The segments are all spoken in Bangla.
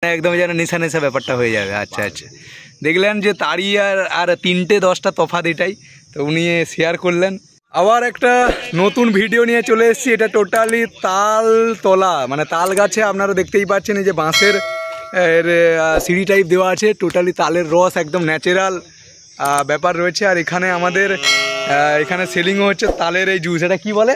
একদম যেন নেশা নেশা ব্যাপারটা হয়ে যাবে। আচ্ছা আচ্ছা, দেখলেন যে তারই আর 3টে 10টা তফাৎ এটাই, তো উনি শেয়ার করলেন। আবার একটা নতুন ভিডিও নিয়ে চলে এসেছি। এটা টোটালি তাল তলা, মানে তাল গাছে আপনারা দেখতেই পাচ্ছেন এই যে বাঁশের সিঁড়ি টাইপ দেওয়া আছে, টোটালি তালের রস একদম ন্যাচারাল ব্যাপার রয়েছে। আর এখানে আমাদের এখানে সেলিংও হচ্ছে তালের এই জুস, এটা কি বলে,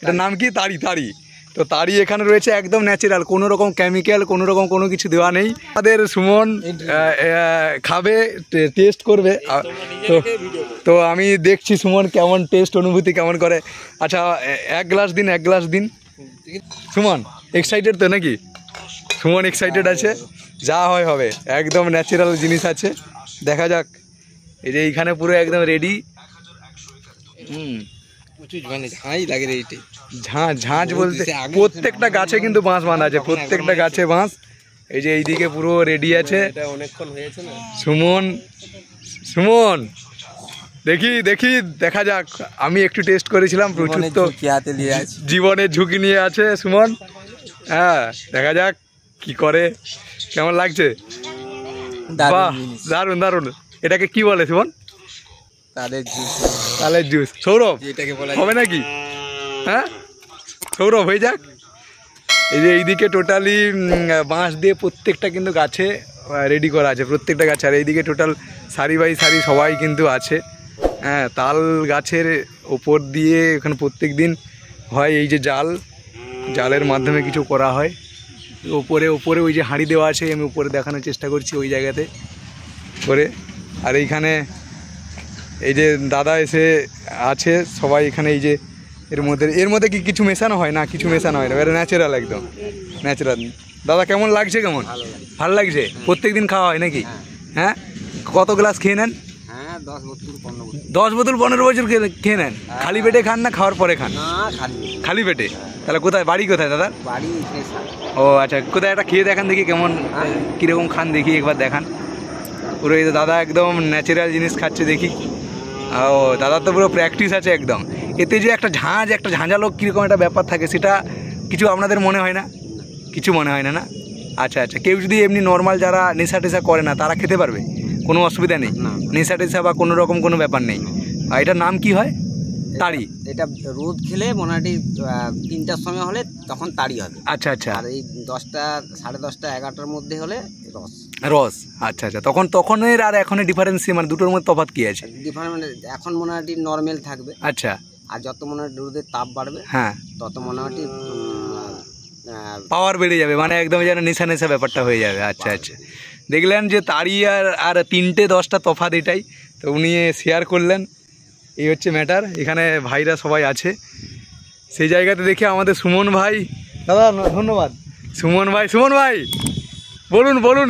এটার নাম কি, তাড়ি। তো তাড়ি এখানে রয়েছে একদম ন্যাচারাল, কোনো রকম কেমিক্যাল কোনো রকম কোনো কিছু দেওয়া নেই। আমাদের সুমন খাবে, টেস্ট করবে, তো আমি দেখছি সুমন কেমন টেস্ট অনুভূতি কেমন করে। আচ্ছা এক গ্লাস দিন। সুমন এক্সাইটেড তো নাকি? সুমন এক্সাইটেড আছে, যা হয় হবে, একদম ন্যাচারাল জিনিস আছে, দেখা যাক। এই যে এইখানে পুরো একদম রেডি। ঝাঁঝ বলতে প্রত্যেকটা গাছে কিন্তু বাঁশ বাঁধা আছে, প্রত্যেকটা গাছে বাঁশ। এই যে এইদিকে পুরো রেডি আছে। সুমন দেখি দেখা যাক। আমি একটু টেস্ট করেছিলাম, প্রচুর তো জীবনের ঝুঁকি নিয়ে আছে সুমন। হ্যাঁ দেখা যাক কি করে, কেমন লাগছে। বাহ দারুণ। এটাকে কি বলে সুমন? তালের জুস। সৌরভ হবে নাকি? হ্যাঁ সৌরভ হয়ে যাক। এই যে এইদিকে টোটালি বাঁশ দিয়ে প্রত্যেকটা কিন্তু গাছে রেডি করা আছে, প্রত্যেকটা গাছে। আর এইদিকে টোটাল সারি বাই সারি সবাই কিন্তু আছে। হ্যাঁ তাল গাছের ওপর দিয়ে এখানে প্রত্যেক দিন হয় এই যে জালের মাধ্যমে কিছু করা হয়। ওপরে ওই যে হাঁড়ি দেওয়া আছে, আমি উপরে দেখানোর চেষ্টা করছি ওই জায়গাতে করে। আর এইখানে এই যে দাদা এসে আছে, সবাই এখানে এই যে এর মধ্যে কি কিছু মেশানো হয় না? কিছু মেশানো হয় না, এটা ন্যাচারাল, একদম ন্যাচারাল। দাদা কেমন লাগছে? কেমন ভালো লাগছে? প্রত্যেক দিন খাওয়া হয় নাকি? হ্যাঁ কত গ্লাস খেয়ে নেন? 10 বোতল 15 বছর খেয়ে নেন? খালি পেটে খান না খাওয়ার পরে খান? খালি পেটে। তাহলে কোথায় বাড়ি, কোথায় দাদা? ও আচ্ছা, কোথায় একটা খেয়ে দেখান দেখি কেমন কীরকম খান দেখি, একবার দেখান। পুরো এই দাদা একদম ন্যাচারাল জিনিস খাচ্ছে দেখি। ও দাদার তো পুরো প্র্যাকটিস আছে একদম। এতে যে একটা ঝাঁঝালো কীরকম একটা ব্যাপার থাকে, সেটা কিছু আপনাদের মনে হয় না? কিছু মনে হয় না না? আচ্ছা কেউ যদি এমনি নর্মাল যারা নেশা টেশা করে না তারা খেতে পারবে? কোনো অসুবিধা নেই? নেশা টেশা বা কোনো রকম কোনো ব্যাপার নেই। আর এটার নাম কি হয়? তাড়ি। এটা রোদ খেলে মোটামুটি 3টার সময় হলে তখন তাড়ি হবে। আচ্ছা আর এই 10টা 10:30 11টার মধ্যে হলে রস। আচ্ছা তখনের আর এখনের ডিফারেন্স, মানে দুটোর মধ্যে তফাৎ কি আছে? ডিফারেন্স এখন মোটামুটি নর্মাল থাকবে। আচ্ছা আর যত মোটামুটি রোদের তাপ বাড়বে, হ্যাঁ তত মোটামুটি পাওয়ার বেড়ে যাবে, মানে একদম যেন নেশা নেশা ব্যাপারটা হয়ে যাবে। আচ্ছা দেখলেন যে তারই আর 3টে 10টা তফাৎ এটাই, তো উনি শেয়ার করলেন। এই হচ্ছে ম্যাটার। এখানে ভাইরা সবাই আছে সেই জায়গাতে দেখে আমাদের সুমন ভাই, দাদা ধন্যবাদ। সুমন ভাই বলুন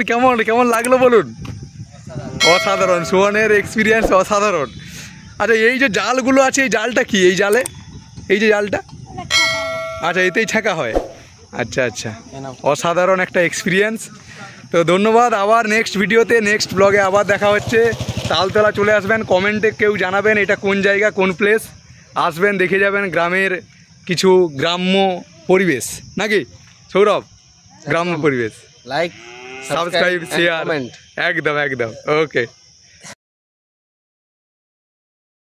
কেমন লাগলো বলুন। অসাধারণ, সুমনের এক্সপিরিয়েন্স অসাধারণ। আচ্ছা এই যে জালগুলো আছে, এই জালটা কি? এই যে জালটা আচ্ছা এতেই ছাঁকা হয়। আচ্ছা অসাধারণ একটা এক্সপিরিয়েন্স। তো ধন্যবাদ। আবার নেক্সট ভিডিওতে, নেক্সট ব্লগে আবার দেখা হচ্ছে। তালতলা চলে আসবেন, কমেন্টে কেউ জানাবেন এটা কোন জায়গা, কোন প্লেস। আসবেন, দেখে যাবেন গ্রামের কিছু গ্রাম্য পরিবেশ নাকি সৌরভ? গ্রাম্য পরিবেশ। লাইক, সাবস্ক্রাইব, শেয়ার, একদম ওকে।